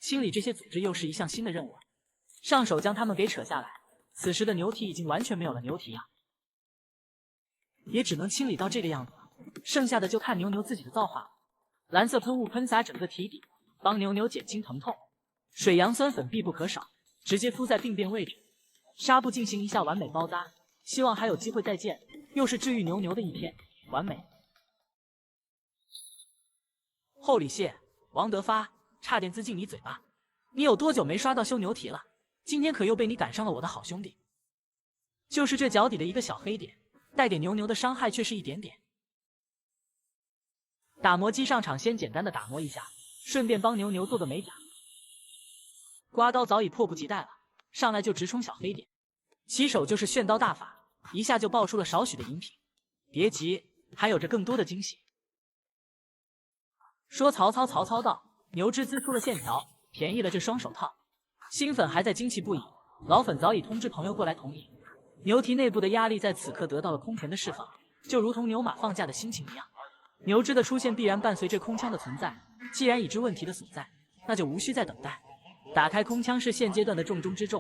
清理这些组织又是一项新的任务。上手将它们给扯下来，此时的牛体已经完全没有了牛蹄样，也只能清理到这个样子了。剩下的就看牛牛自己的造化了。蓝色喷雾喷洒整个蹄底，帮牛牛减轻疼痛。水杨酸粉必不可少，直接敷在病变位置。纱布进行一下完美包扎，希望还有机会再见。又是治愈牛牛的一天，完美。厚礼谢，王德发，差点滋进你嘴巴。你有多久没刷到修牛蹄了？今天可又被你赶上了，我的好兄弟。就是这脚底的一个小黑点，带给牛牛的伤害却是一点点。打磨机上场，先简单的打磨一下，顺便帮牛牛做个美甲。刮刀早已迫不及待了，上来就直冲小黑点。起手就是炫刀大法，一下就爆出了少许的饮品。别急，还有着更多的惊喜。说曹操，曹操到，牛只滋出了线条，便宜了这双手套。新粉还在惊奇不已，老粉早已通知朋友过来同饮。牛蹄内部的压力在此刻得到了空前的释放，就如同牛马放假的心情一样。牛只的出现必然伴随着空腔的存在，既然已知问题的所在，那就无需再等待。打开空腔是现阶段的重中之重。